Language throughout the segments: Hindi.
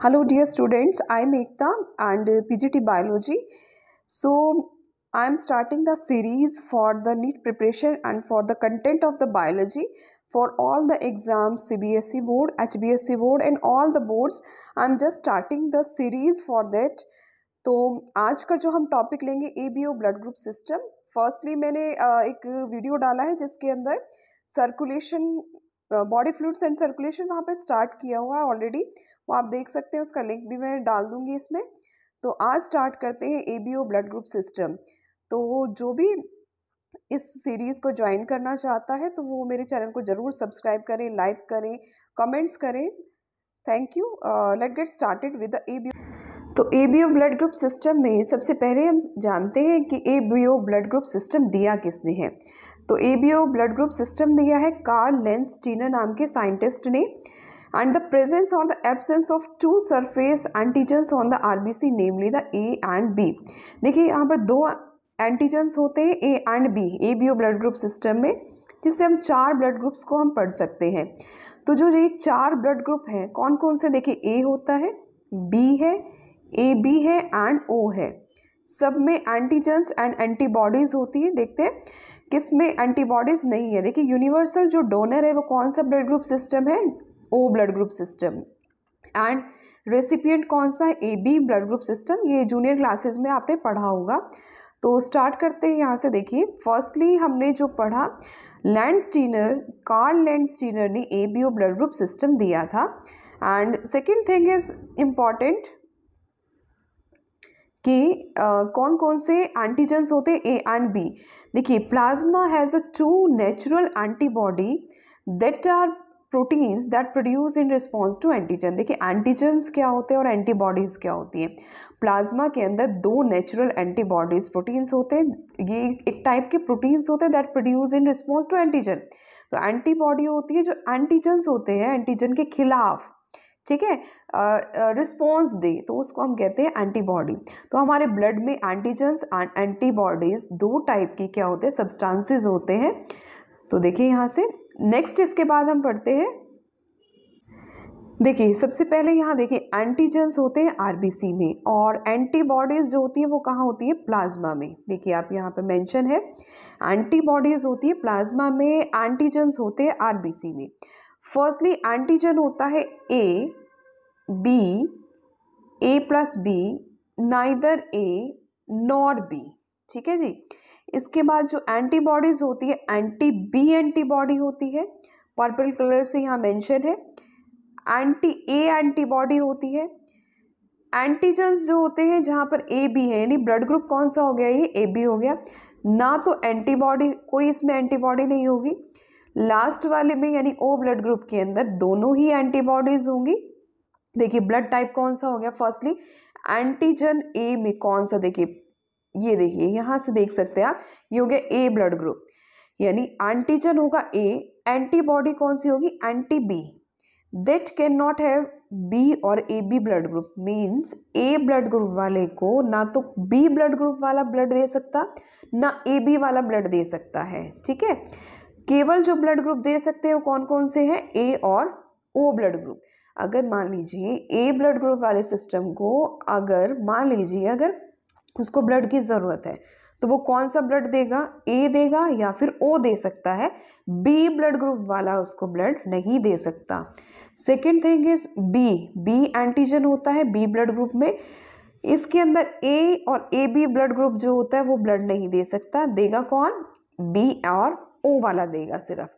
Hello dear students, I am Ekta and PGT Biology. So I am starting the series for the NEET preparation and for the content of the biology for all the exams, CBSE board, HBSE board and all the boards. I am just starting the series for that. तो आज का जो हम टॉपिक लेंगे ABO blood group system. Firstly मैंने एक वीडियो डाला है जिसके अंदर circulation, body fluids and circulation वहाँ पे स्टार्ट किया हुआ है ऑलरेडी. वो आप देख सकते हैं, उसका लिंक भी मैं डाल दूंगी इसमें. तो आज स्टार्ट करते हैं ABO ब्लड ग्रुप सिस्टम. तो जो भी इस सीरीज़ को ज्वाइन करना चाहता है तो वो मेरे चैनल को ज़रूर सब्सक्राइब करें, लाइक करें, कमेंट्स करें. Thank you. Let get started with the ABO. तो ABO ब्लड ग्रुप सिस्टम में सबसे पहले हम जानते हैं कि ABO ब्लड ग्रुप सिस्टम दिया किसने है. तो ABO ब्लड ग्रुप सिस्टम दिया है कार्ल लेंस स्टीनर नाम के साइंटिस्ट ने. एंड द प्रेजेंस और the absence of two surface antigens on the RBC namely the A and B. देखिए यहाँ पर दो एंटीजन्स होते हैं A and B ABO blood group system में, जिससे हम चार ब्लड ग्रुप्स को हम पढ़ सकते हैं. तो जो ये चार ब्लड ग्रुप हैं कौन कौन से, देखिए A होता है, B है, AB है एंड O है. सब में एंटीजन्स एंड एंटीबॉडीज होती है. देखते हैं किस में एंटीबॉडीज नहीं है. देखिए यूनिवर्सल जो डोनर है वो कौन सा ब्लड ग्रुप सिस्टम है, O blood group system. And recipient कौन सा है, AB ब्लड ग्रुप सिस्टम. ये जूनियर क्लासेस में आपने पढ़ा होगा. तो स्टार्ट करते हैं यहाँ से. देखिए फर्स्टली हमने जो पढ़ा, लैंडस्टीनर, कार्ल लैंडस्टीनर ने ABO ब्लड ग्रुप सिस्टम दिया था. And second thing is important कि कौन कौन से एंटीजन्स होते हैं A एंड B. देखिए plasma has a two natural antibody that are proteins that produce in response to antigen. देखिए एंटीजन्स क्या होते हैं और एंटीबॉडीज़ क्या होती हैं. प्लाज्मा के अंदर दो नेचुरल एंटीबॉडीज़ प्रोटीन्स होते हैं. ये एक टाइप के प्रोटीन्स होते हैं that produce in response to antigen. तो एंटीबॉडी होती है जो एंटीजन्स होते हैं एंटीजन के खिलाफ, ठीक है, रिस्पॉन्स दे, तो उसको हम कहते हैं एंटीबॉडी. तो हमारे ब्लड में एंटीजन्स एंड एंटीबॉडीज दो टाइप की क्या होते हैं, सब्सटेंसेस होते हैं. तो देखिए यहाँ से नेक्स्ट इसके बाद हम पढ़ते हैं. देखिए सबसे पहले यहाँ देखिए एंटीजन्स होते हैं RBC में और एंटीबॉडीज जो होती है वो कहाँ होती है, प्लाज्मा में. देखिए आप यहाँ पे मेंशन है, एंटीबॉडीज होती है प्लाज्मा में, एंटीजन्स होते हैं RBC में. फर्स्टली एंटीजन होता है A plus B, neither A nor B. ठीक है जी. इसके बाद जो एंटीबॉडीज होती है एंटी B एंटीबॉडी होती है, पर्पल कलर से यहाँ मेंशन है. एंटी A एंटीबॉडी होती है. एंटीजन्स जो होते हैं जहाँ पर AB है, यानी ब्लड ग्रुप कौन सा हो गया, ये AB हो गया ना. तो एंटीबॉडी कोई इसमें एंटीबॉडी नहीं होगी. लास्ट वाले में यानी O ब्लड ग्रुप के अंदर दोनों ही एंटीबॉडीज होंगी. देखिए ब्लड टाइप कौन सा हो गया, फर्स्टली एंटीजन A में कौन सा, देखिए ये देखिए यहाँ से देख सकते हैं आप, ये हो गया A ब्लड ग्रुप, यानी एंटीजन होगा A, एंटीबॉडी कौन सी होगी, anti B. That can not have B और AB blood group. Means A blood group वाले को ना तो B ब्लड ग्रुप वाला ब्लड दे सकता ना AB वाला ब्लड दे सकता है. ठीक है, केवल जो ब्लड ग्रुप दे सकते हैं वो कौन कौन से हैं, A और O ब्लड ग्रुप. अगर मान लीजिए A ब्लड ग्रुप वाले सिस्टम को अगर मान लीजिए अगर उसको ब्लड की ज़रूरत है तो वो कौन सा ब्लड देगा, A देगा या फिर O दे सकता है. B ब्लड ग्रुप वाला उसको ब्लड नहीं दे सकता. Second thing is B antigen होता है B ब्लड ग्रुप में. इसके अंदर A और AB ब्लड ग्रुप जो होता है वो ब्लड नहीं दे सकता. देगा कौन, B और O वाला देगा सिर्फ.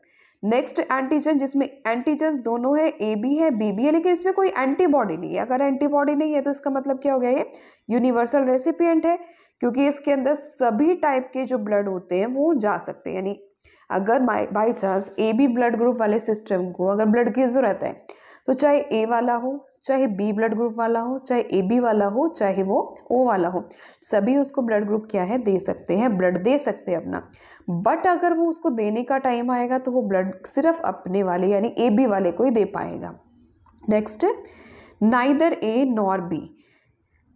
नेक्स्ट एंटीजन जिसमें एंटीजन्स दोनों है, AB है BB है, लेकिन इसमें कोई एंटीबॉडी नहीं है. अगर एंटीबॉडी नहीं है तो इसका मतलब क्या हो गया, ये यूनिवर्सल रेसिपिएंट है, क्योंकि इसके अंदर सभी टाइप के जो ब्लड होते हैं वो जा सकते हैं. यानी अगर by chance AB blood group वाले सिस्टम को अगर ब्लड की ज़रूरत है तो चाहे A वाला हो, चाहे B ब्लड ग्रुप वाला हो, चाहे AB वाला हो, चाहे वो O वाला हो, सभी उसको ब्लड ग्रुप क्या है, दे सकते हैं, ब्लड दे सकते हैं अपना. बट अगर वो उसको देने का टाइम आएगा तो वो ब्लड सिर्फ अपने वाले यानी AB वाले को ही दे पाएगा. Next neither A nor B.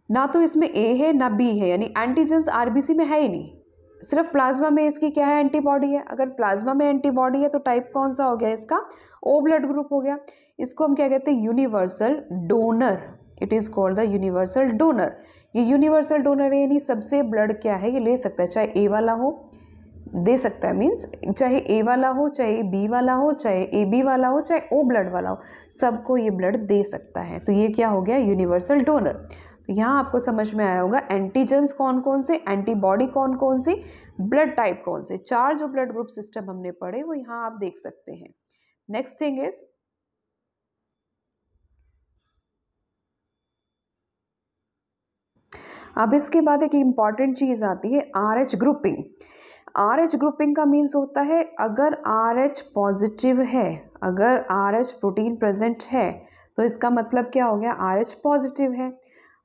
ना तो इसमें A है ना B है, यानी एंटीजन्स RBC में है ही नहीं. सिर्फ प्लाज्मा में इसकी क्या है, एंटीबॉडी है. अगर प्लाज्मा में एंटीबॉडी है तो टाइप कौन सा हो गया इसका, O ब्लड ग्रुप हो गया. इसको हम क्या कहते हैं, universal donor it is called the universal donor. ये यूनिवर्सल डोनर है, यानी सबसे ब्लड क्या है ये ले सकता है, चाहे ए वाला हो दे सकता है, मीन्स चाहे ए वाला हो, चाहे बी वाला हो, चाहे ए बी वाला हो, चाहे ओ ब्लड वाला हो, सबको ये ब्लड दे सकता है। तो ये क्या हो गया, यूनिवर्सल डोनर। तो यहाँ आपको समझ में आया होगा एंटीजेंस कौन कौन से, एंटीबॉडी कौन कौन सी, ब्लड टाइप कौन से, 4 जो ब्लड ग्रुप सिस्टम हमने पढ़े वो यहाँ आप देख सकते हैं। नेक्स्ट थिंग इज अब इसके बाद एक इम्पॉर्टेंट चीज़ आती है RH ग्रुपिंग। RH ग्रुपिंग का मीन्स होता है अगर RH पॉजिटिव है, अगर RH प्रोटीन प्रेजेंट है तो इसका मतलब क्या हो गया, RH पॉजिटिव है।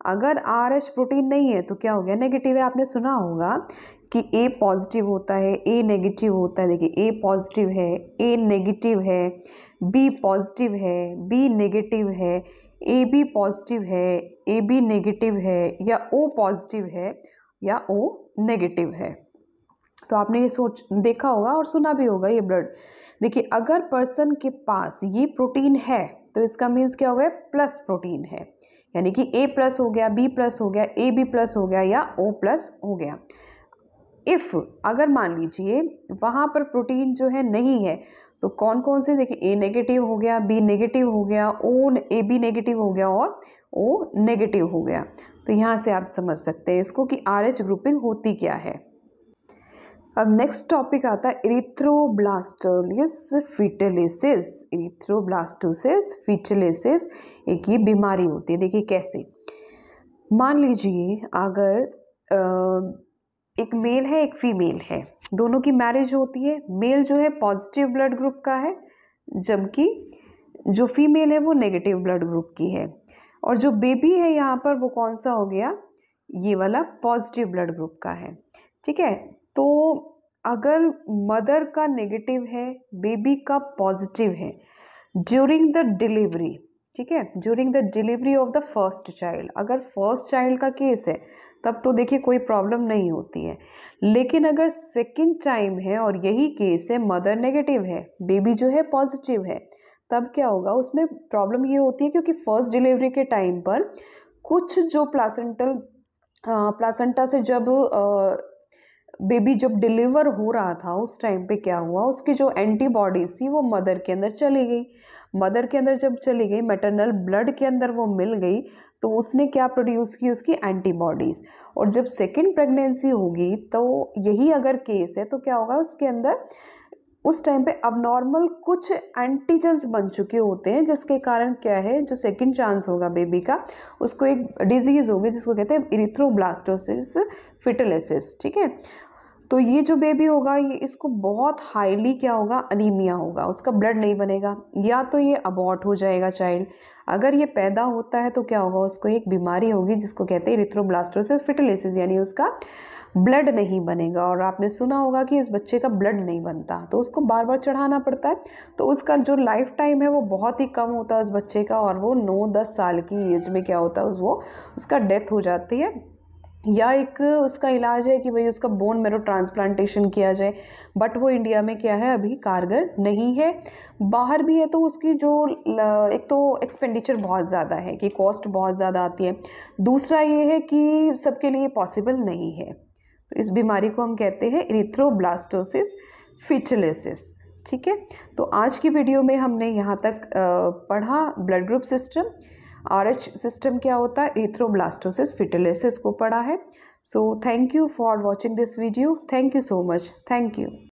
अगर RH प्रोटीन नहीं है तो क्या हो गया, नेगेटिव है। आपने सुना होगा कि A पॉजिटिव होता है, A नेगेटिव होता है। देखिए A पॉजिटिव है, A नेगेटिव है, B पॉजिटिव है, B नेगेटिव है, AB पॉजिटिव है, AB नेगेटिव है, या O पॉजिटिव है या O नेगेटिव है। तो आपने ये देखा होगा और सुना भी होगा ये ब्लड। देखिए अगर पर्सन के पास ये प्रोटीन है तो इसका मीन्स क्या हो गया, प्लस प्रोटीन है, यानी कि A प्लस हो गया, B प्लस हो गया, AB प्लस हो गया या O प्लस हो गया। इफ़ अगर मान लीजिए वहाँ पर प्रोटीन जो है नहीं है तो कौन कौन से, देखिए A नेगेटिव हो गया, B नेगेटिव हो गया, AB नेगेटिव हो गया और O नेगेटिव हो गया। तो यहाँ से आप समझ सकते हैं इसको कि RH ग्रुपिंग होती क्या है। अब नेक्स्ट टॉपिक आता है इरिथ्रोब्लास्टोसिस फीटलिसिस। इरिथ्रोब्लास्टोसिस फीटलिसिस एक ये बीमारी होती है। देखिए कैसे, मान लीजिए अगर एक मेल है एक फीमेल है, दोनों की मैरिज होती है। मेल जो है पॉजिटिव ब्लड ग्रुप का है, जबकि जो फीमेल है वो नेगेटिव ब्लड ग्रुप की है। और जो बेबी है यहाँ पर वो कौन सा हो गया, ये वाला पॉजिटिव ब्लड ग्रुप का है। ठीक है, तो अगर मदर का नेगेटिव है, बेबी का पॉजिटिव है ड्यूरिंग द डिलीवरी, ठीक है, during the delivery of the first child, अगर फर्स्ट चाइल्ड का केस है तब तो देखिए कोई प्रॉब्लम नहीं होती है। लेकिन अगर सेकंड टाइम है और यही केस है, मदर नेगेटिव है, बेबी जो है पॉजिटिव है, तब क्या होगा, उसमें प्रॉब्लम ये होती है क्योंकि फर्स्ट डिलीवरी के टाइम पर कुछ जो प्लासेंटा से जब बेबी जब डिलीवर हो रहा था उस टाइम पे क्या हुआ, उसकी जो एंटीबॉडीज थी वो मदर के अंदर चली गई। मदर के अंदर जब चली गई, मैटरनल ब्लड के अंदर वो मिल गई, तो उसने क्या प्रोड्यूस की, उसकी एंटीबॉडीज़। और जब सेकेंड प्रेगनेंसी होगी तो यही अगर केस है तो क्या होगा, उसके अंदर उस टाइम पे अबनॉर्मल कुछ एंटीजेंस बन चुके होते हैं, जिसके कारण क्या है, जो सेकंड चांस होगा बेबी का, उसको एक डिजीज़ होगी जिसको कहते हैं इरिथ्रोब्लास्टोसिस फीटलिसिस। ठीक है, तो ये जो बेबी होगा ये इसको बहुत हाईली क्या होगा, अनीमिया होगा, उसका ब्लड नहीं बनेगा, या तो ये अबॉर्ट हो जाएगा चाइल्ड। अगर ये पैदा होता है तो क्या होगा, उसको एक बीमारी होगी जिसको कहते हैं इरिथ्रोब्लास्टोसिस फीटलिसिस, यानी उसका ब्लड नहीं बनेगा। और आपने सुना होगा कि इस बच्चे का ब्लड नहीं बनता तो उसको बार बार चढ़ाना पड़ता है, तो उसका जो लाइफ टाइम है वो बहुत ही कम होता है उस बच्चे का, और वो 9-10 साल की एज में क्या होता है, वो उसका डेथ हो जाती है। या एक उसका इलाज है कि भाई उसका बोन मैरो ट्रांसप्लांटेशन किया जाए, बट वो इंडिया में क्या है, अभी कारगर नहीं है। बाहर भी है तो उसकी जो एक तो एक्सपेंडिचर बहुत ज़्यादा है कि कॉस्ट बहुत ज़्यादा आती है, दूसरा ये है कि सबके लिए पॉसिबल नहीं है। तो इस बीमारी को हम कहते हैं इरिथ्रोब्लास्टोसिस फीटलिसिस। ठीक है, तो आज की वीडियो में हमने यहाँ तक पढ़ा blood group system, RH system क्या होता है, इरिथ्रोब्लास्टोसिस फीटलिसिस को पढ़ा है। So thank you for watching this video, thank you so much, thank you.